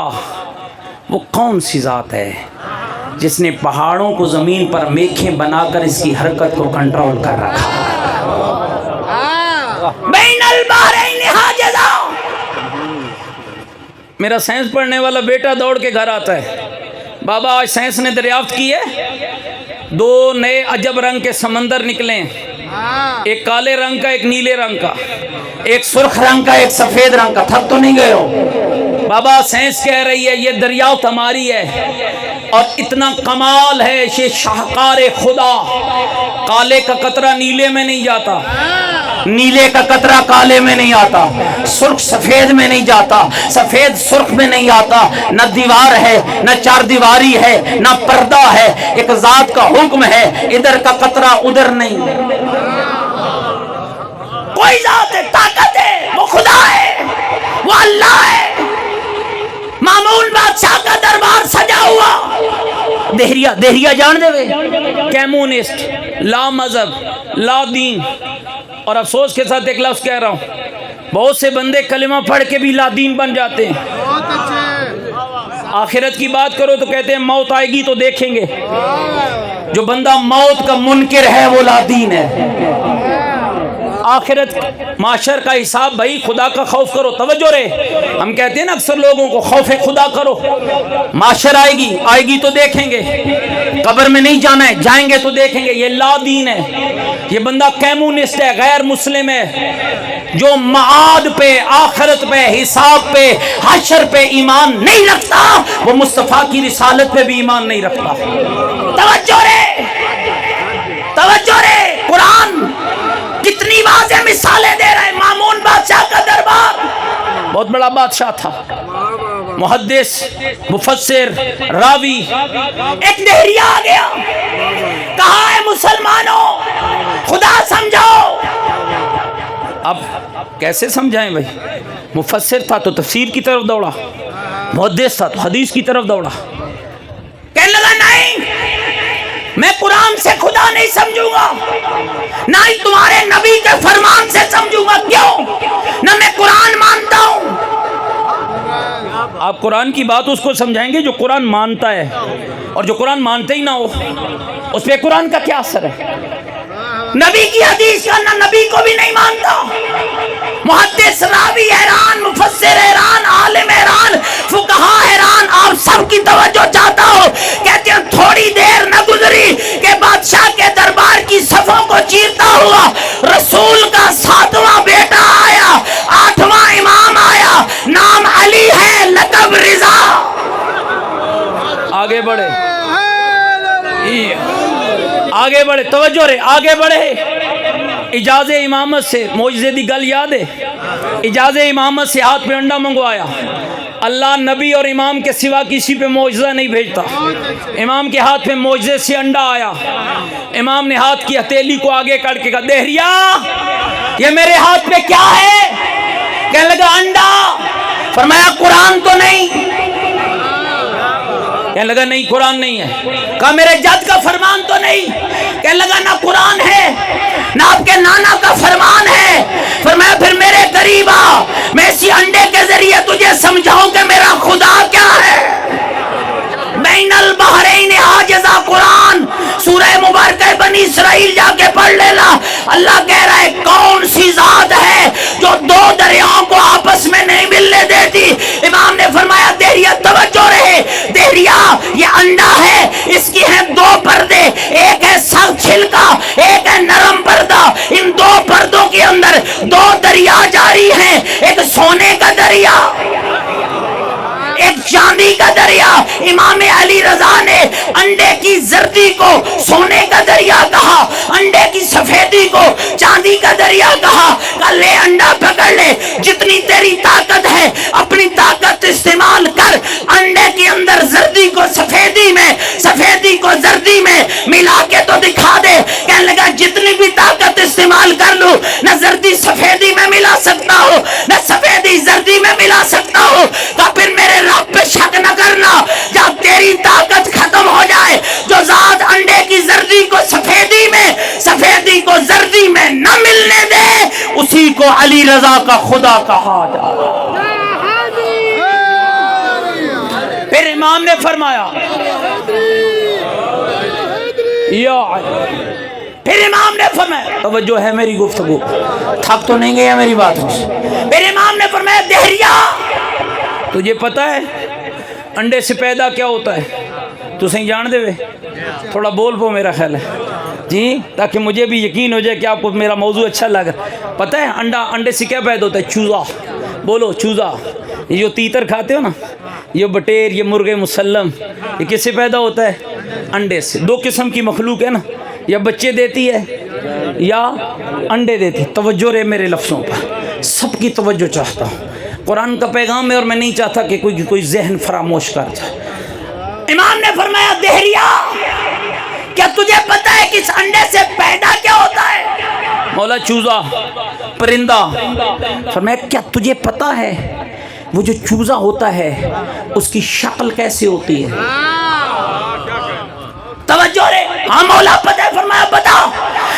وہ کون سی ذات ہے جس نے پہاڑوں کو زمین پر میخیں بنا کر اس کی حرکت کو کنٹرول کر رکھا. بین البحرین حاجزا. میرا سائنس پڑھنے والا بیٹا دوڑ کے گھر آتا ہے، بابا آج سائنس نے دریافت کی ہے 2 نئے عجب رنگ کے سمندر نکلے ہیں، ایک کالے رنگ کا ایک نیلے رنگ کا، ایک سرخ رنگ کا ایک سفید رنگ کا. تھک تو نہیں گئے ہو؟ بابا سائنس کہہ رہی ہے یہ دریافت ہماری ہے اور اتنا کمال ہے یہ شاہکار خدا. کالے کا قطرہ نیلے میں نہیں جاتا، نیلے کا قطرہ کالے میں نہیں آتا، سرخ سفید میں نہیں جاتا، سفید سرخ میں نہیں آتا. نہ دیوار ہے، نہ 4 دیواری ہے، نہ پردہ ہے. ایک ذات کا حکم ہے، ادھر کا قطرہ ادھر نہیں. کوئی ذات ہے، طاقت ہے، وہ خدا ہے، وہ اللہ ہے. مامون بادشاہ کا دربار سجا ہوا. دہریہ جان دے وے کیمونسٹ، لا مذہب لا دین. اور افسوس کے ساتھ ایک لفظ کہہ رہا ہوں، بہت سے بندے کلمہ پڑھ کے بھی لا دین بن جاتے ہیں. آخرت کی بات کرو تو کہتے ہیں موت آئے گی تو دیکھیں گے. جو بندہ موت کا منکر ہے وہ لا دین ہے. آخرت معاشر کا حساب، بھائی خدا کا خوف کرو. توجہ رہے، ہم کہتے ہیں نا اکثر لوگوں کو خوف خدا کرو. معاشر آئے گی تو دیکھیں گے. قبر میں نہیں جانا ہے، جائیں گے تو دیکھیں گے. یہ لا دین ہے، یہ بندہ کمیونسٹ ہے، غیر مسلم ہے. جو معاد پہ، آخرت پہ، حساب پہ، حشر پہ ایمان نہیں رکھتا، وہ مصطفیٰ کی رسالت پہ بھی ایمان نہیں رکھتا. توجہ رے، قرآن کتنی واضح مثالیں دے رہے ہیں. مامون بادشاہ کا دربار، بہت بڑا بادشاہ تھا، محدث، مفسر، راوی. ایک دہریہ آ گیا، کہا ہے مسلمانوں خدا سمجھو. اب کیسے سمجھائیں بھائی؟ مفسر تھا تو تفسیر کی طرف دوڑا، محدث تھا تو حدیث کی طرف دوڑا. کہنے لگا نہیں، میں قرآن سے خدا نہیں سمجھوں گا، نہ ہی تمہارے نبی کے فرمان سے سمجھوں گا. کیوں؟ نہ میں قرآن مانتا ہوں. آپ قرآن کی بات اس کو سمجھائیں گے جو قرآن مانتا ہے، اور جو قرآن مانتے ہی نہ ہو اس پہ قرآن کا کیا اثر ہے؟ نبی کی حدیث کا نہ نبی کو بھی نہیں مانتا. محدث، راوی حیران، مفسر حیران، عالم حیران، فقہا حیران. آپ سب کی توجہ چاہتا ہو. کہتے ہیں تھوڑی دیر نہ گزری کہ بادشاہ کے دربار کی صفوں کو چیرتا ہوا رسول کا 7واں بیٹا آیا، 8واں امام آیا. نام علی ہے، لقب رضا. آگے بڑھے، آگے بڑھے، توجہ رہے، آگے بڑھے. اجازت امامت سے، معجزے دی گل یاد ہے؟ اجازت امامت سے ہاتھ پہ انڈا منگوایا. اللہ نبی اور امام کے سوا کسی پہ معجزہ نہیں بھیجتا. امام کے ہاتھ پہ معجزے سے انڈا آیا. امام نے ہاتھ کی ہتھیلی کو آگے کر کے کہا دہریا یہ میرے ہاتھ پہ کیا ہے؟ کہنے لگا انڈا. فرمایا قرآن تو نہیں؟ کہنے لگا نہیں قرآن نہیں ہے. کہا میرے جد کا فرمان تو نہیں؟ کہنے لگا نہ قرآن ہے نہ آپ کے نانا کا فرمان ہے. فرمایا پھر میرے قریب آ، میں اسی انڈے کے ذریعے تجھے سمجھاؤں کہ میرا خدا کیا ہے. بین البحرین حاجزہ قرآن، سورہ مبارکہ بنی اسرائیل جا کے پڑھ لینا. اللہ کہہ رہا ہے کون سی ذات ہے جو دو دریاؤں کو آپس میں نہیں ملنے دیتی. امام نے فرمایا دہریا توجہ رہے، دہریا یہ انڈا ہے، اس کی ہیں 2 پردے، ایک ہے سخت چھلکا، ایک ہے نرم پردہ. ان 2 پردوں کے اندر 2 دریا جاری ہیں، ایک سونے کا دریا، ایک چاندی کا دریا. امام علی رضا نے انڈے کی زردی کو سونے کا دریا کہا، انڈے کی سفیدی کو چاندی کا دریا کہا. کہ لے انڈا پکڑ لے، جتنی تیری طاقت ہے اپنی طاقت استعمال کر. انڈے کے اندر زردی کو سفیدی میں، سفیدی کو زردی میں ملا کے تو دکھا دے. کہنے لگا جتنی بھی طاقت استعمال کر لوں نہ زردی سفیدی میں ملا سکتا ہو نہ سفیدی زردی میں ملا سکتا ہو. تو پھر میرے رب پہ شک نہ کرنا، جب تیری طاقت ختم ہو جائے جو ذات انڈے کی زردی کو سفیدی میں، سفیدی کو زردی میں نہ ملنے دے، اسی کو علی رضا کا خدا کہا جائے. پھر امام نے فرمایا یا پھر امام نے فرمایا، توجہ ہے میری گفتگو، تھک تو نہیں گیا میری بات. پھر امام نے فرمایا دہریا تجھے پتہ ہے انڈے سے پیدا کیا ہوتا ہے؟ تو صحیح جان دے وے تھوڑا بول پو میرا خیال ہے جی، تاکہ مجھے بھی یقین ہو جائے کہ آپ کو میرا موضوع اچھا لگا. پتہ ہے انڈے سے کیا پیدا ہوتا ہے؟ چوزا. بولو چوزا. یہ جو تیتر کھاتے ہو نا، یہ بٹیر، یہ مرغے مسلم، یہ کس سے پیدا ہوتا ہے؟ انڈے سے. 2 قسم کی مخلوق ہے نا، یا بچے دیتی ہے یا انڈے دیتی. توجہ رہے میرے لفظوں پر، سب کی توجہ چاہتا ہوں. قرآن کا پیغام ہے اور میں نہیں چاہتا کہ کوئی ذہن فراموش کر جائے. امام نے فرمایا دہریا کیا تجھے پتہ ہے کہ اس انڈے سے پیدا کیا ہوتا ہے؟ مولا چوزا، پرندہ. فرمایا کیا تجھے پتہ ہے وہ جو چوزا ہوتا ہے اس کی شکل کیسے ہوتی ہے؟ توجہ رے. ہاں مولا پتہ ہے. فرمایا بتا.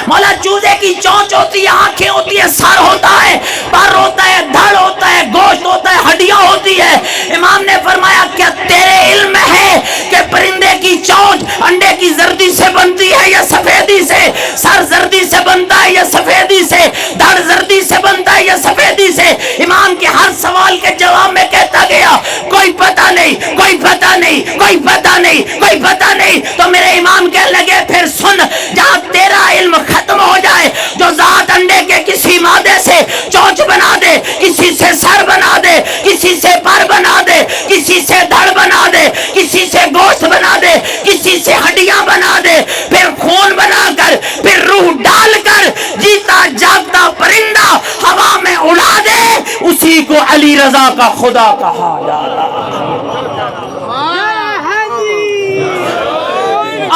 مولا چوزے کی چونچ ہوتی ہے، آنکھیں ہوتی ہے، سر ہوتا ہے، پر ہوتا ہے، دھڑ ہوتا ہے، گوشت ہوتا ہے، ہڈیاں ہوتی ہے. امام نے فرمایا کیا تیرے علم ہے کہ پرندے کی چونچ انڈے کی زردی سے بنتی ہے یا سفیدی سے؟ سر زردی زردی سے بنتا ہے یا سفیدی سے؟ دھڑ زردی سے بنتا ہے یا سفیدی سے؟ امام کے ہر سوال کے جواب میں کہتا گیا کوئی پتہ نہیں، کوئی پتہ نہیں، کوئی پتہ نہیں، کوئی پتہ نہیں۔ تو میرے امام کہنے لگے پھر سن، جہاں تیرا علم ختم ہو جائے، جو ذات انڈے کے کسی مادے سے چونچ بنا دے، کسی سے سر بنا دے، کسی سے پر بنا دے، کسی سے دھڑ بنا دے، کسی سے گوشت بنا دے، کسی سے ہڈیاں بنا دے، پھر خون بنا کر، پھر روح ڈال کر جیتا جاگتا پرندہ ہوا میں اڑا دے، اسی کو علی رضا کا خدا کہا جاتا۔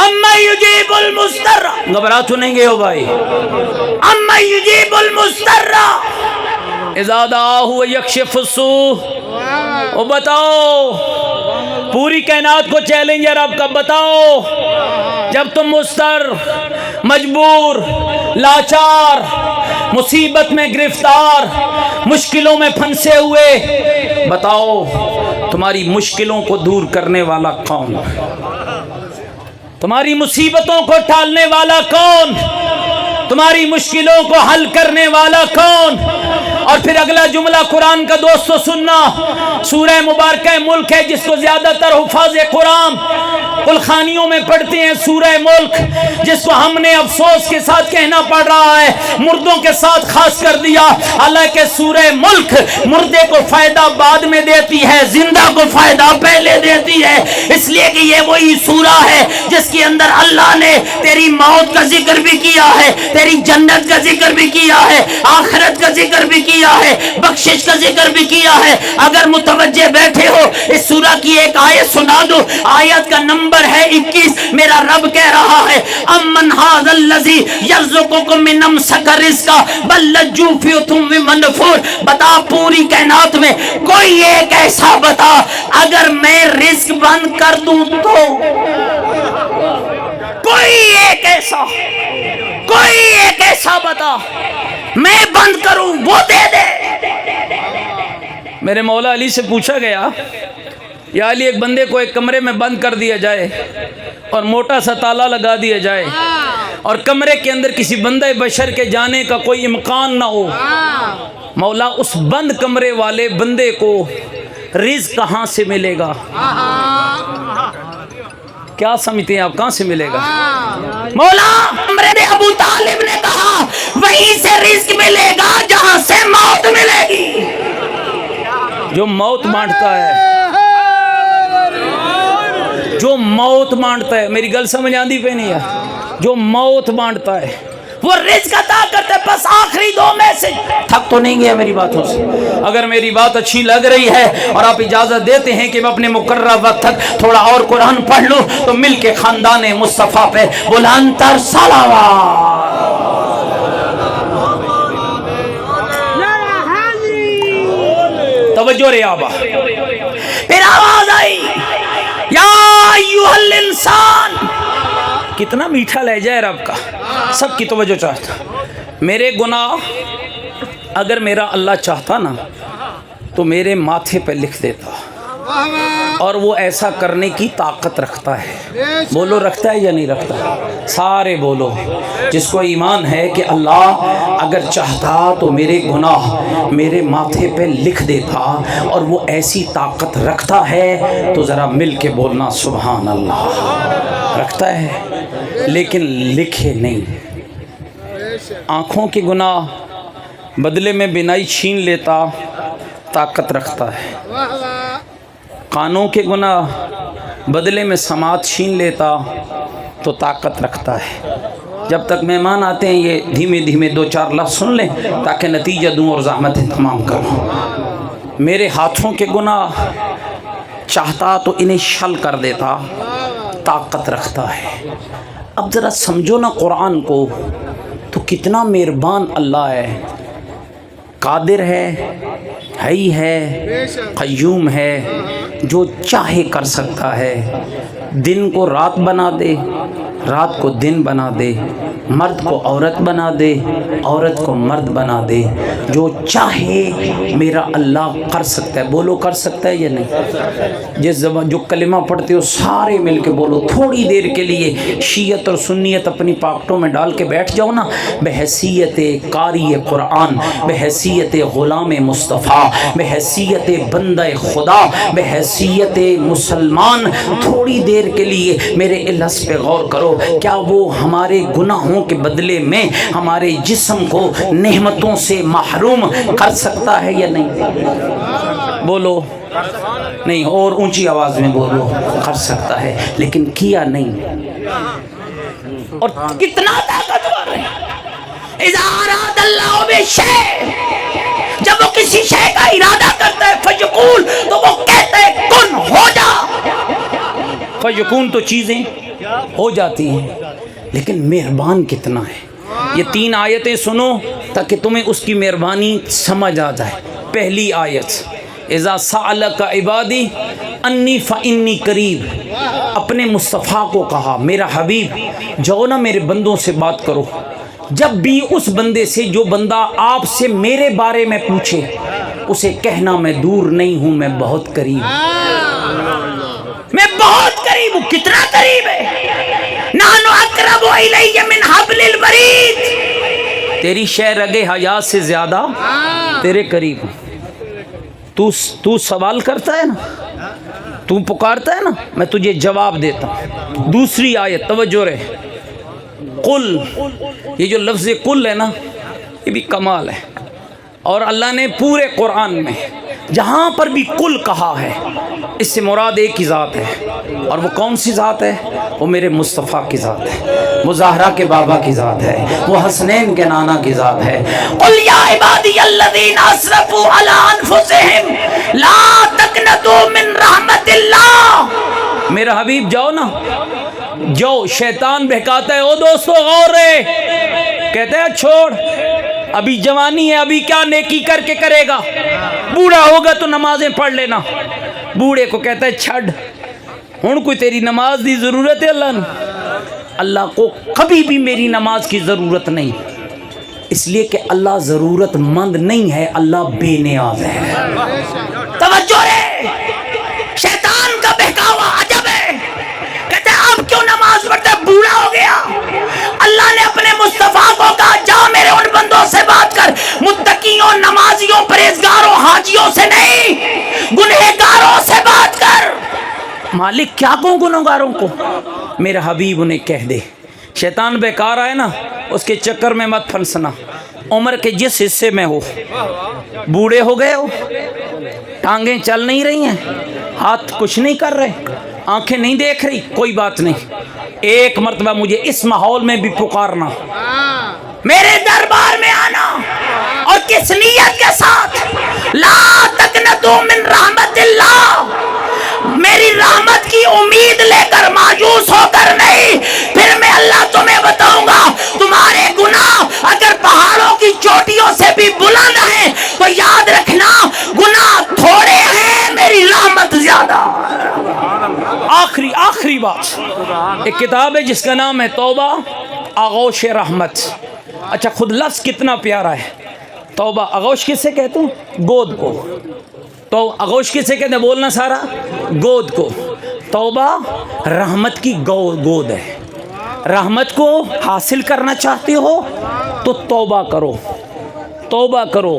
اما یجیب المضطر، گھبرا تو نہیں گئے ہو بھائی؟ اما یجیب المضطر اذا دعاہ ویکشف السوء۔ وہ بتاؤ، پوری کائنات کو چیلنج ہے رب کا، بتاؤ جب تم مضطر، مجبور، لاچار، مصیبت میں گرفتار، مشکلوں میں پھنسے ہوئے، بتاؤ تمہاری مشکلوں کو دور کرنے والا کون؟ تمہاری مصیبتوں کو ٹالنے والا کون؟ تمہاری مشکلوں کو حل کرنے والا کون؟ اور پھر اگلا جملہ قرآن کا دوستو سننا، سورہ مبارکہ ملک ہے جس کو زیادہ تر حفاظ قرآن قلخانیوں میں پڑھتے ہیں، سورہ ملک جس کو ہم نے افسوس کے ساتھ کہنا پڑ رہا ہے، مردوں کے ساتھ خاص کر دیا، حالانکہ سورہ ملک مردے کو فائدہ بعد میں دیتی ہے، زندہ کو فائدہ پہلے دیتی ہے، اس لیے کہ یہ وہی سورہ ہے جس کے اندر اللہ نے تیری موت کا ذکر بھی کیا ہے، تیری جنت کا ذکر بھی کیا ہے، آخرت کا ذکر بھی کیا ہے، بخشش کا ذکر بھی کیا ہے۔ اگر متوجہ بیٹھے ہو اس سورہ کی ایک آیت سنا دو، آیت کا نمبر ہے 21۔ میرا رب کہہ رہا ہے امن ھذا الذی یرزقکم من امسک رزقا بل لجوا فی عتو منفور۔ بتا پوری کائنات میں کوئی ایک ایسا بتا اگر میں رزق بند کر دوں تو، کوئی ایک ایسا، کوئی ایک ایسا بتا میں بند کروں وہ دے دے۔ میرے مولا علی سے پوچھا گیا یا علی ایک بندے کو ایک کمرے میں بند کر دیا جائے اور موٹا سا تالا لگا دیا جائے اور کمرے کے اندر کسی بندہ بشر کے جانے کا کوئی امکان نہ ہو، مولا اس بند کمرے والے بندے کو رزق کہاں سے ملے گا؟ کیا سمجھتے ہیں آپ، کہاں سے ملے گا؟ مولا عمر نے ابو طالب نے کہا وہیں سے رزق ملے گا جہاں سے موت ملے گی۔ جو موت مانتا ہے، جو موت مانتا ہے، میری گل سمجھ آندی پہ نہیں ہے، جو موت مانتا ہے وہ رزق عطا کرتے۔ بس آخری دو میں سے تھک تو نہیں گیا میری باتوں سے؟ اگر میری بات اچھی لگ رہی ہے اور آپ اجازت دیتے ہیں کہ میں اپنے مقررہ وقت تک تھوڑا اور قرآن پڑھ لوں تو مل کے خاندان مصطفیٰ پہ بلند تر صلوات۔ توجہ رے آبا، پھر آواز آئی یا ایھا الانسان۔ کتنا میٹھا لہجہ ہے رب کا، سب کی توجہ چاہتا۔ میرے گناہ اگر میرا اللہ چاہتا نا تو میرے ماتھے پہ لکھ دیتا، اور وہ ایسا کرنے کی طاقت رکھتا ہے۔ بولو رکھتا ہے یا نہیں رکھتا؟ سارے بولو، جس کو ایمان ہے کہ اللہ اگر چاہتا تو میرے گناہ میرے ماتھے پہ لکھ دیتا، اور وہ ایسی طاقت رکھتا ہے تو ذرا مل کے بولنا سبحان اللہ۔ رکھتا ہے لیکن لکھے نہیں۔ آنکھوں کے گناہ بدلے میں بینائی چھین لیتا، طاقت رکھتا ہے۔ کانوں کے گناہ بدلے میں سماعت چھین لیتا تو طاقت رکھتا ہے۔ جب تک مہمان آتے ہیں یہ دھیمے دھیمے دو چار لفظ سن لیں تاکہ نتیجہ دوں اور زحمتیں تمام کروں۔ میرے ہاتھوں کے گناہ چاہتا تو انہیں شل کر دیتا، طاقت رکھتا ہے۔ اب ذرا سمجھو نا قرآن کو، تو کتنا مہربان اللہ ہے، قادر ہے، حی ہے، قیوم ہے، جو چاہے کر سکتا ہے۔ دن کو رات بنا دے، رات کو دن بنا دے، مرد کو عورت بنا دے، عورت کو مرد بنا دے، جو چاہے میرا اللہ کر سکتا ہے۔ بولو کر سکتا ہے یا نہیں؟ جس زبان جو کلمہ پڑھتے ہو سارے مل کے بولو، تھوڑی دیر کے لیے شیعت اور سنیت اپنی پاکٹوں میں ڈال کے بیٹھ جاؤ نا، بحیثیت قاری قرآن، بحیثیت غلام مصطفیٰ، بحیثیت بندہ خدا، بحیثیت مسلمان، تھوڑی دیر کے لیے میرے لفظ پہ غور کرو۔ کیا وہ ہمارے گناہوں کے بدلے میں ہمارے جسم کو نعمتوں سے محروم کر سکتا ہے یا نہیں؟ بولو نہیں، اور اونچی آواز میں بولو، کر سکتا ہے، لیکن کیا نہیں۔ اور کتنا طاقتور ہے۔ اذا اراد اللہ بشیء، جب وہ کسی شے کا ارادہ کرتا ہے، فیقول، تو وہ کہتا ہے کن، ہو جا۔ فیقون تو چیزیں ہو جاتی ہیں، لیکن مہربان کتنا ہے۔ یہ 3 آیتیں سنو تاکہ تمہیں اس کی مہربانی سمجھ آ جائے۔ پہلی آیت، اذا سألک عبادی انی فانی قریب، اپنے مصطفیٰ کو کہا میرا حبیب جاؤ نا میرے بندوں سے بات کرو، جب بھی اس بندے سے جو بندہ آپ سے میرے بارے میں پوچھے اسے کہنا میں دور نہیں ہوں، میں بہت قریب ہوں، میں بہت قریب ہوں۔ کتنا قریب ہے؟ نحن اقرب الیہ من حبل الورید، تیری شہ رگ حیات سے زیادہ تیرے قریب ہوں۔ تو سوال کرتا ہے نا، تو پکارتا ہے نا، میں تجھے جواب دیتا ہوں۔ دوسری آیت توجہ رہے، قل، یہ جو لفظ قل ہے نا یہ بھی کمال ہے، اور اللہ نے پورے قرآن میں جہاں پر بھی قل کہا ہے اس سے مراد ایک ہی ذات ہے، اور وہ کون سی ذات ہے؟ وہ میرے مصطفیٰ کی ذات ہے، وہ زہرا کے بابا کی ذات ہے، وہ حسنین کے نانا کی ذات ہے۔ قل یا عبادی الذین اسرفوا علی انفسہم لا تقنطوا من رحمت اللہ، میرا حبیب جاؤ نا، جو شیطان بہکاتا ہے، او دوستو غور رہے، کہتے ہیں چھوڑ، ابھی جوانی ہے، ابھی کیا نیکی کر کے کرے گا، بوڑھا ہوگا تو نمازیں پڑھ لینا۔ بوڑھے کو کہتا ہے چھڑ، ہن کوئی تیری نماز دی ضرورت ہے اللہ نے؟ اللہ کو کبھی بھی میری نماز کی ضرورت نہیں، اس لیے کہ اللہ ضرورت مند نہیں ہے، اللہ بے نیاز ہے۔ توجہ ہے، شیطان کا بہکاوا عجب ہے، کہتے ہیں اب کیوں نماز پڑھتا ہے، بوڑھا ہو گیا۔ اللہ نے اپنے مصطفیٰ کو کہا جا میرے ان بندوں سے بات کر، متقیوں، نمازیوں، پرہیزگاروں، حاجیوں سے نہیں، گنہگاروں سے بات کر۔ مالک کیا کہوں گنہگاروں کو؟ میرا حبیب انہیں کہہ دے۔ شیطان بیکار آئے نا، اس کے چکر میں مت پھنسنا۔ عمر کے جس حصے میں ہو، بوڑھے ہو گئے ہو، ٹانگیں چل نہیں رہی ہیں، ہاتھ کچھ نہیں کر رہے، آنکھیں نہیں دیکھ رہی، کوئی بات نہیں، ایک مرتبہ مجھے اس ماحول میں بھی پکارنا، میرے دربار میں آنا، اور کس نیت کے ساتھ؟ لا تقنطوا من رحمت اللہ، میری رحمت کی امید لے کر، مایوس ہو کر نہیں۔ پھر میں اللہ تمہیں بتاؤں گا، تمہارے گناہ اگر پہاڑوں کی چوٹیوں سے بھی بلند ہیں تو یاد رکھنا گناہ تھوڑے ہیں، میری رحمت زیادہ۔ آخری بات، ایک کتاب ہے جس کا نام ہے توبہ آغوش رحمت۔ اچھا خود لفظ کتنا پیارا ہے، توبہ، آغوش کس سے کہتے ہیں؟ گود کو۔ تو آغوش کس سے کہتے ہیں؟ بولنا سارا، گود کو۔ توبہ رحمت کی گود ہے، رحمت کو حاصل کرنا چاہتے ہو تو توبہ کرو، توبہ کرو،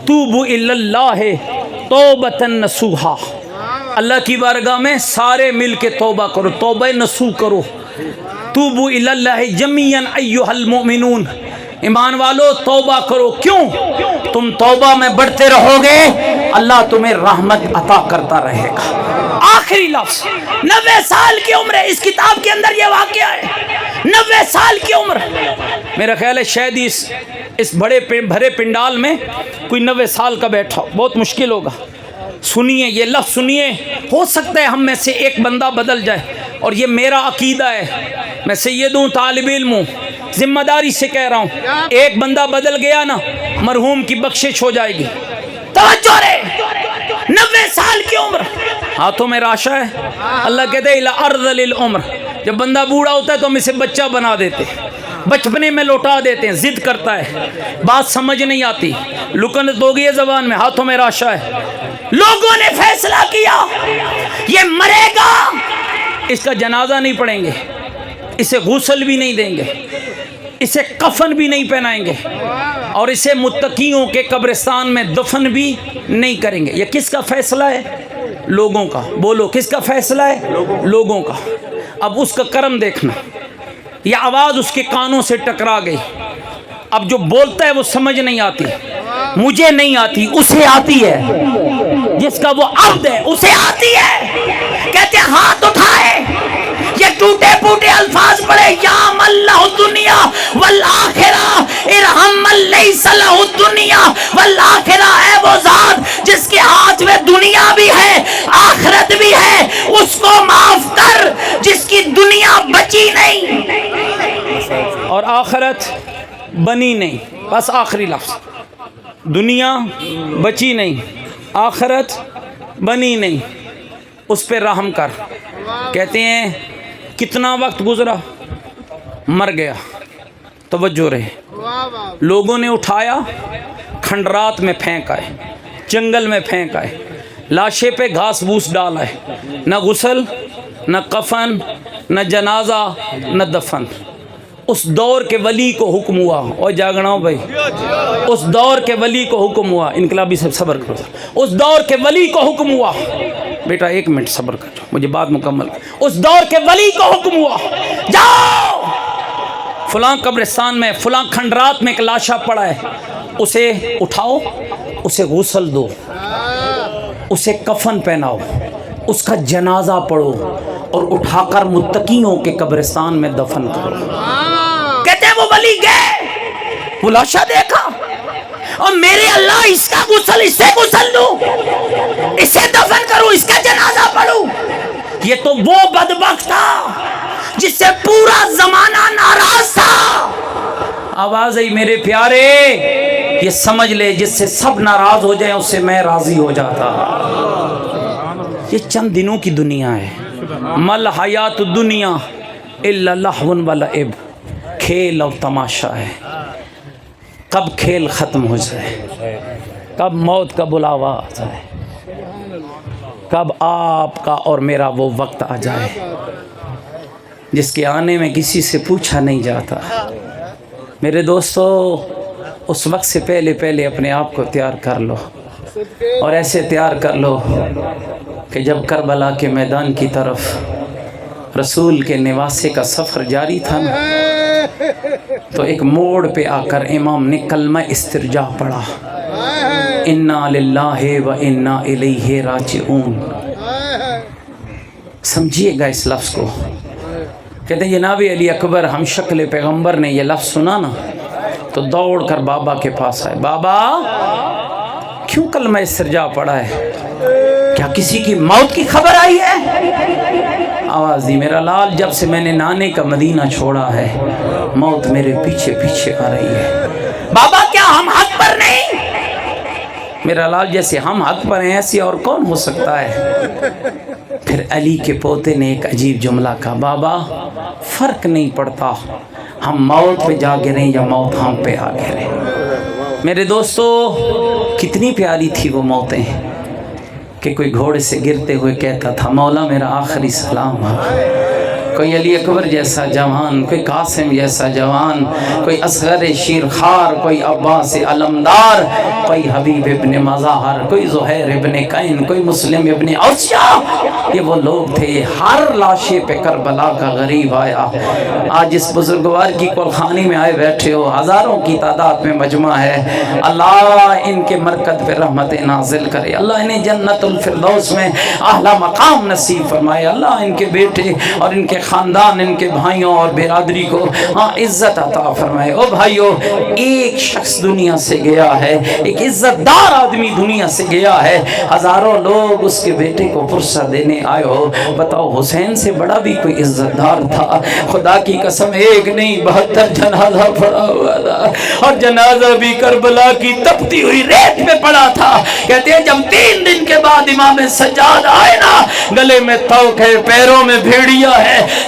توبوا الی اللہ توبۃ نصوحا، اللہ کی بارگاہ میں سارے مل کے توبہ کرو، توبہ نصوح کرو۔ توبوا الی اللہ جمیعا ایھا المؤمنون، ایمان والو توبہ کرو۔ کیوں؟ تم توبہ میں بڑھتے رہو گے، اللہ تمہیں رحمت عطا کرتا رہے گا۔ آخری لفظ، 90 سال کی عمر ہے، اس کتاب کے اندر یہ واقعہ ہے، 90 سال کی عمر۔ میرا خیال ہے شاید اس بڑے بھرے پنڈال میں کوئی 90 سال کا بیٹھا ہو، بہت مشکل ہوگا۔ سنیے یہ لفظ، سنیے، ہو سکتا ہے ہم میں سے ایک بندہ بدل جائے، اور یہ میرا عقیدہ ہے، میں سید ہوں، طالب علم ہوں، ذمہ داری سے کہہ رہا ہوں، ایک بندہ بدل گیا نا، مرحوم کی بخشش ہو جائے گی۔ توجہ رہے، 90 سال کی عمر، ہاتھوں میں راشا ہے، اللہ کہتے ہیں الی ارذل العمر، جب بندہ بوڑھا ہوتا ہے تو ہم اسے بچہ بنا دیتے، بچپنے میں لوٹا دیتے ہیں، ضد کرتا ہے، بات سمجھ نہیں آتی، لکنت ہو گئی ہے زبان میں، ہاتھوں میں راشا ہے۔ لوگوں نے فیصلہ کیا یہ مرے گا، اس کا جنازہ نہیں پڑھیں گے، اسے غسل بھی نہیں دیں گے، اسے کفن بھی نہیں پہنائیں گے، اور اسے متقیوں کے قبرستان میں دفن بھی نہیں کریں گے۔ یہ کس کا فیصلہ ہے؟ لوگوں کا۔ بولو کس کا فیصلہ ہے؟ لوگوں کا۔ اب اس کا کرم دیکھنا، یہ آواز اس کے کانوں سے ٹکرا گئی، اب جو بولتا ہے وہ سمجھ نہیں آتی، مجھے نہیں آتی، اسے آتی ہے، جس کا وہ عبد ہے اسے آتی ہے۔ کہتے ہیں ہاتھ اٹھائے، یہ ٹوٹے پوٹے الفاظ پڑے، یا من لہ الدنیا والآخرہ ارحم من لیس لہ الدنیا والآخرہ، اے وہ ذات جس کے ہاتھ میں دنیا بھی ہے آخرت بھی ہے، اس کو معاف کر جس کی دنیا بچی نہیں اور آخرت بنی نہیں۔ بس آخری لفظ، دنیا بچی نہیں، آخرت بنی نہیں، اس پہ رحم کر۔ کہتے ہیں کتنا وقت گزرا، مر گیا، توجہ رہے، لوگوں نے اٹھایا، کھنڈرات میں پھینکا ہے، جنگل میں پھینکا ہے، لاشے پہ گھاس بوس ڈالا ہے، نہ غسل نہ کفن نہ جنازہ نہ دفن۔ اس دور کے ولی کو حکم ہوا، اور جاگنا ہو بھائی، اس دور کے ولی کو حکم ہوا، انقلابی سے صبر کرو، اس دور کے ولی کو حکم ہوا، بیٹا ایک منٹ صبر کرو مجھے بات مکمل، اس دور کے ولی کو حکم ہوا، جاؤ فلاں قبرستان میں فلاں کھنڈرات میں ایک لاشا پڑا ہے، اسے اٹھاؤ، اسے غسل دو، اسے کفن پہناؤ، اس کا جنازہ پڑھو، اور اٹھا کر متقیوں کے قبرستان میں دفن کرو۔ کہتے ہیں وہ ولی گئے، وہ لاشا دیکھا، اور میرے اللہ اس کا غسل، اسے غسل دو، اسے دفن کرو، اس کا جنازہ پڑھو۔ یہ تو وہ بدبخت تھا جس سے پورا زمانہ ناراض تھا۔ آواز آئی میرے پیارے، یہ سمجھ لے جس سے سب ناراض ہو جائیں اس سے میں راضی ہو جاتا۔ یہ چند دنوں کی دنیا ہے، مل حیات الدنیا الا لہو و لعب، کھیل اور تماشا ہے۔ کب کھیل ختم ہو جائے، کب موت کا بلاوا آ جائے، کب آپ کا اور میرا وہ وقت آ جائے جس کے آنے میں کسی سے پوچھا نہیں جاتا۔ میرے دوستو، اس وقت سے پہلے پہلے اپنے آپ کو تیار کر لو، اور ایسے تیار کر لو کہ جب کربلا کے میدان کی طرف رسول کے نواسے کا سفر جاری تھا نا، تو ایک موڑ پہ آ کر امام نے کلمہ استرجاع پڑھا، انا للہ و انا الیہ راجعون۔ سمجھیے گا اس لفظ کو۔ کہتے ہیں جناب علی اکبر ہم شکل پیغمبر نے یہ لفظ سنا نا تو دوڑ کر بابا کے پاس آئے، بابا کیوں کلمہ استرجاع پڑھا ہے؟ کیا کسی کی موت کی خبر آئی ہے؟ آواز دی، میرا لال جب سے میں نے نانے کا مدینہ چھوڑا ہے موت میرے پیچھے پیچھے آ رہی ہے۔ بابا کیا ہم حق پر نہیں؟ میرا لال جیسے ہم حق پر ہیں ایسے اور کون ہو سکتا ہے؟ پھر علی کے پوتے نے ایک عجیب جملہ کہا، بابا فرق نہیں پڑتا ہم موت پہ جا گریں یا موت ہم پہ آ گریں۔ میرے دوستو، کتنی پیاری تھی وہ موتیں کہ کوئی گھوڑے سے گرتے ہوئے کہتا تھا مولا میرا آخری سلام ہے۔ کوئی علی اکبر جیسا جوان، کوئی قاسم جیسا جوان، کوئی اصغر شیرخوار، کوئی عباس علمدار، کوئی حبیب ابن مظاہر، کوئی زہیر ابن قین، کوئی مسلم ابن اوسیا۔ یہ وہ لوگ تھے۔ ہر لاشے پہ کربلا کا غریب آیا۔ آج اس بزرگوار کی کلخانی میں آئے بیٹھے ہو، ہزاروں کی تعداد میں مجمع ہے۔ اللہ ان کے مرکز پہ رحمت نازل کرے، اللہ انہیں جنت الفردوس میں اعلیٰ مقام نصیب فرمائے، اللہ ان کے بیٹے اور ان کے خاندان، ان کے بھائیوں اور برادری کو عزت عطا فرمائے۔ او بھائیو، ایک شخص دنیا سے گیا ہے، ایک عزت دار آدمی دنیا سے گیا ہے، ہزاروں لوگ اس کے بیٹے کو پرسہ دینے آئے ہو۔ بتاؤ حسین سے بڑا بھی کوئی عزت دار تھا؟ خدا کی قسم ایک نہیں 72 جنازہ پڑا ہوا تھا، اور جنازہ بھی کربلا کی تپتی ہوئی ریت پہ پڑا تھا۔ کہتے ہیں جب 3 دن کے بعد امام سجاد آئے نا، گلے میں توق ہے، پیروں میں بھیڑیا ہے،